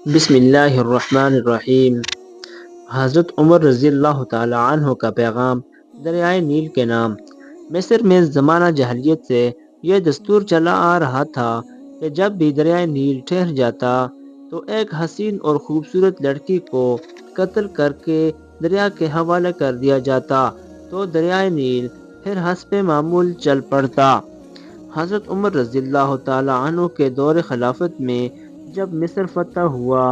بسم اللہ الرحمن الرحیم۔ حضرت عمر رضی اللہ تعالی عنہ کا پیغام۔ دریائے نیل کے نام۔ مصر میں زمانہ جاہلیت سے یہ دستور چلا آ رہا تھا کہ جب بھی دریائے نیل ٹھہر جاتا تو ایک حسین اور خوبصورت لڑکی کو قتل کر کے دریا کے حوالے کر دیا جاتا تو دریائے نیل پھر حسب معمول چل پڑتا۔ حضرت عمر رضی اللہ تعالی عنہ کے دور خلافت میں جب مصر فتح ہوا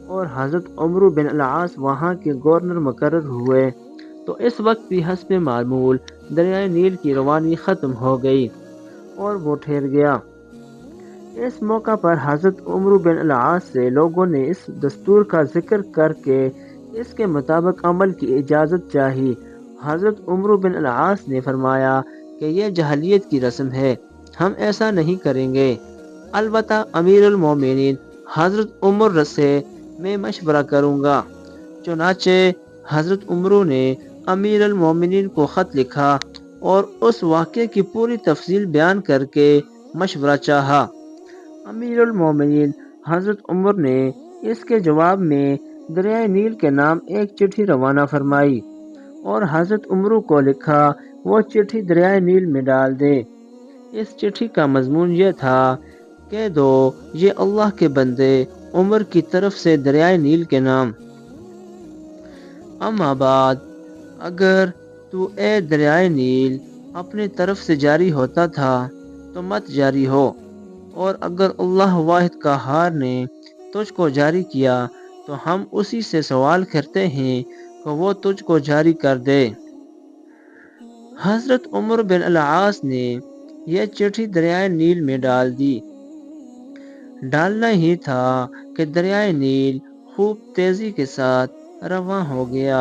اور حضرت عمرو بن العاص وہاں کے گورنر مقرر ہوئے تو اس وقت بھی حسب معمول دریائے نیل کی روانی ختم ہو گئی اور وہ ٹھہر گیا۔ اس موقع پر حضرت عمرو بن العاص سے لوگوں نے اس دستور کا ذکر کر کے اس کے مطابق عمل کی اجازت چاہی۔ حضرت عمرو بن العاص نے فرمایا کہ یہ جاہلیت کی رسم ہے، ہم ایسا نہیں کریں گے، البتہ امیر المومنین حضرت عمر سے میں مشورہ کروں گا۔ چنانچہ حضرت عمرو نے امیر المومنین کو خط لکھا اور اس واقعے کی پوری تفصیل بیان کر کے مشورہ چاہا۔ امیر المومنین حضرت عمر نے اس کے جواب میں دریائے نیل کے نام ایک چٹھی روانہ فرمائی اور حضرت عمرو کو لکھا وہ چٹھی دریائے نیل میں ڈال دے۔ اس چٹھی کا مضمون یہ تھا کہ دو یہ اللہ کے بندے عمر کی طرف سے دریائے نیل کے نام۔ اما بعد، اگر تو اے دریائے نیل اپنی طرف سے جاری ہوتا تھا تو مت جاری ہو، اور اگر اللہ واحد قہار نے تجھ کو جاری کیا تو ہم اسی سے سوال کرتے ہیں کہ وہ تجھ کو جاری کر دے۔ حضرت عمر بن العاص نے یہ چٹھی دریائے نیل میں ڈال دی۔ ڈالنا ہی تھا کہ دریائے نیل خوب تیزی کے ساتھ رواں ہو گیا۔